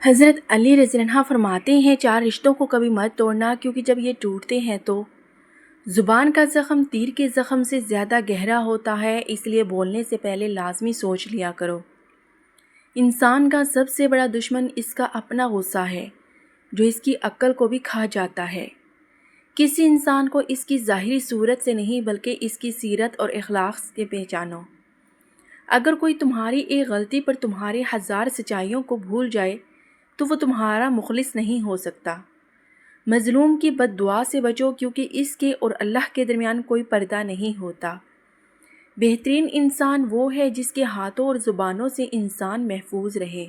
حضرت علی رضی اللہ عنہ فرماتے ہیں 4 رشتوں کو کبھی مت توڑنا، کیونکہ جب یہ ٹوٹتے ہیں تو زبان کا زخم تیر کے زخم سے زیادہ گہرا ہوتا ہے، اس لیے بولنے سے پہلے لازمی سوچ لیا کرو۔ انسان کا سب سے بڑا دشمن اس کا اپنا غصہ ہے، جو اس کی عقل کو بھی کھا جاتا ہے۔ کسی انسان کو اس کی ظاہری صورت سے نہیں بلکہ اس کی سیرت اور اخلاق سے پہچانو۔ اگر کوئی تمہاری ایک غلطی پر تمہارے 1000 سچائیوں کو بھول جائے تو وہ تمہارا مخلص نہیں ہو سکتا۔ مظلوم کی بد دعا سے بچو، کیونکہ اس کے اور اللہ کے درمیان کوئی پردہ نہیں ہوتا۔ بہترین انسان وہ ہے جس کے ہاتھوں اور زبانوں سے انسان محفوظ رہے۔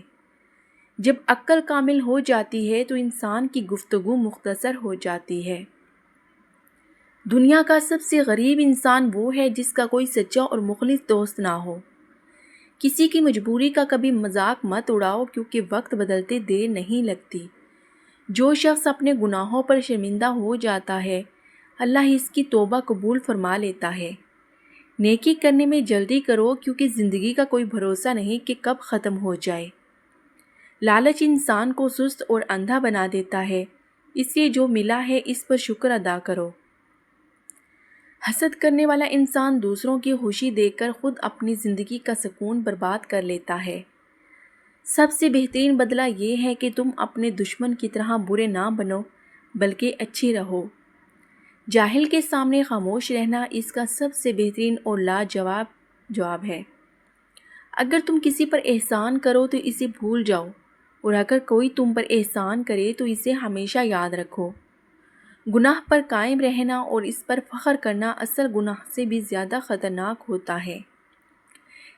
جب عقل کامل ہو جاتی ہے تو انسان کی گفتگو مختصر ہو جاتی ہے۔ دنیا کا سب سے غریب انسان وہ ہے جس کا کوئی سچا اور مخلص دوست نہ ہو۔ کسی کی مجبوری کا کبھی مذاق مت اڑاؤ، کیونکہ وقت بدلتے دیر نہیں لگتی۔ جو شخص اپنے گناہوں پر شرمندہ ہو جاتا ہے، اللہ اس کی توبہ قبول فرما لیتا ہے۔ نیکی کرنے میں جلدی کرو، کیونکہ زندگی کا کوئی بھروسہ نہیں کہ کب ختم ہو جائے۔ لالچ انسان کو سست اور اندھا بنا دیتا ہے، اس لیے جو ملا ہے اس پر شکر ادا کرو۔ حسد کرنے والا انسان دوسروں کی خوشی دیکھ کر خود اپنی زندگی کا سکون برباد کر لیتا ہے۔ سب سے بہترین بدلہ یہ ہے کہ تم اپنے دشمن کی طرح برے نہ بنو بلکہ اچھی رہو۔ جاہل کے سامنے خاموش رہنا اس کا سب سے بہترین اور لاجواب جواب ہے۔ اگر تم کسی پر احسان کرو تو اسے بھول جاؤ، اور اگر کوئی تم پر احسان کرے تو اسے ہمیشہ یاد رکھو۔ گناہ پر قائم رہنا اور اس پر فخر کرنا اصل گناہ سے بھی زیادہ خطرناک ہوتا ہے۔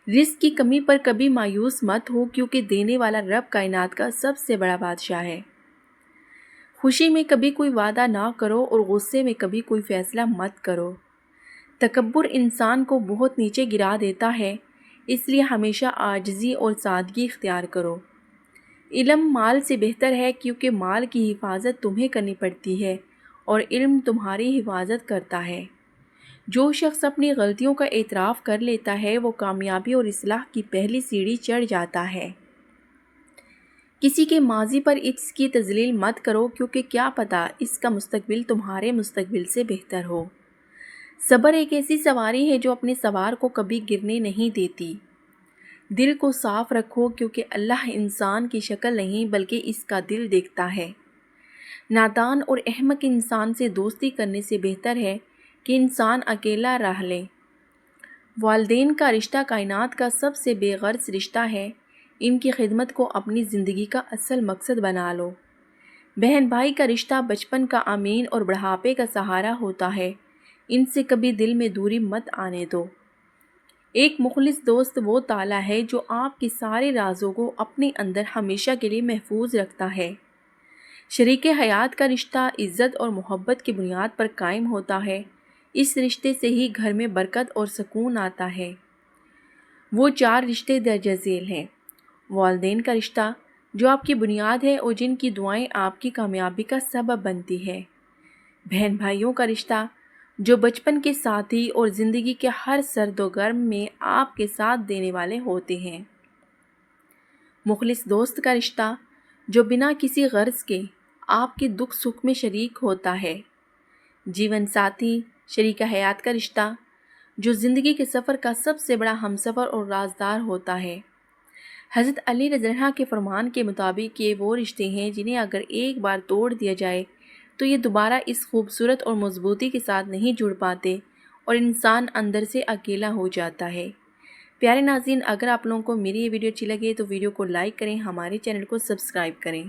رزق کی کمی پر کبھی مایوس مت ہو، کیونکہ دینے والا رب کائنات کا سب سے بڑا بادشاہ ہے۔ خوشی میں کبھی کوئی وعدہ نہ کرو اور غصے میں کبھی کوئی فیصلہ مت کرو۔ تکبر انسان کو بہت نیچے گرا دیتا ہے، اس لیے ہمیشہ عاجزی اور سادگی اختیار کرو۔ علم مال سے بہتر ہے، کیونکہ مال کی حفاظت تمہیں کرنی پڑتی ہے اور علم تمہاری حفاظت کرتا ہے۔ جو شخص اپنی غلطیوں کا اعتراف کر لیتا ہے وہ کامیابی اور اصلاح کی پہلی سیڑھی چڑھ جاتا ہے۔ کسی کے ماضی پر اس کی تذلیل مت کرو، کیونکہ کیا پتہ اس کا مستقبل تمہارے مستقبل سے بہتر ہو۔ صبر ایک ایسی سواری ہے جو اپنے سوار کو کبھی گرنے نہیں دیتی۔ دل کو صاف رکھو، کیونکہ اللہ انسان کی شکل نہیں بلکہ اس کا دل دیکھتا ہے۔ نادان اور احمق انسان سے دوستی کرنے سے بہتر ہے کہ انسان اکیلا رہ لے۔ والدین کا رشتہ کائنات کا سب سے بے غرض رشتہ ہے، ان کی خدمت کو اپنی زندگی کا اصل مقصد بنا لو۔ بہن بھائی کا رشتہ بچپن کا امین اور بڑھاپے کا سہارا ہوتا ہے، ان سے کبھی دل میں دوری مت آنے دو۔ ایک مخلص دوست وہ تالا ہے جو آپ کے سارے رازوں کو اپنے اندر ہمیشہ کے لیے محفوظ رکھتا ہے۔ شریک حیات کا رشتہ عزت اور محبت کی بنیاد پر قائم ہوتا ہے، اس رشتے سے ہی گھر میں برکت اور سکون آتا ہے۔ وہ 4 رشتے درج ذیل ہیں۔ والدین کا رشتہ جو آپ کی بنیاد ہے اور جن کی دعائیں آپ کی کامیابی کا سبب بنتی ہے۔ بہن بھائیوں کا رشتہ جو بچپن کے ساتھی اور زندگی کے ہر سرد و گرم میں آپ کے ساتھ دینے والے ہوتے ہیں۔ مخلص دوست کا رشتہ جو بنا کسی غرض کے آپ کے دکھ سکھ میں شریک ہوتا ہے۔ جیون ساتھی شریک حیات کا رشتہ جو زندگی کے سفر کا سب سے بڑا ہمسفر اور رازدار ہوتا ہے۔ حضرت علی رضی اللہ عنہ کے فرمان کے مطابق یہ وہ رشتے ہیں جنہیں اگر ایک بار توڑ دیا جائے تو یہ دوبارہ اس خوبصورت اور مضبوطی کے ساتھ نہیں جڑ پاتے اور انسان اندر سے اکیلا ہو جاتا ہے۔ پیارے ناظرین، اگر آپ لوگوں کو میری یہ ویڈیو اچھی لگے تو ویڈیو کو لائک کریں، ہمارے چینل کو سبسکرائب کریں۔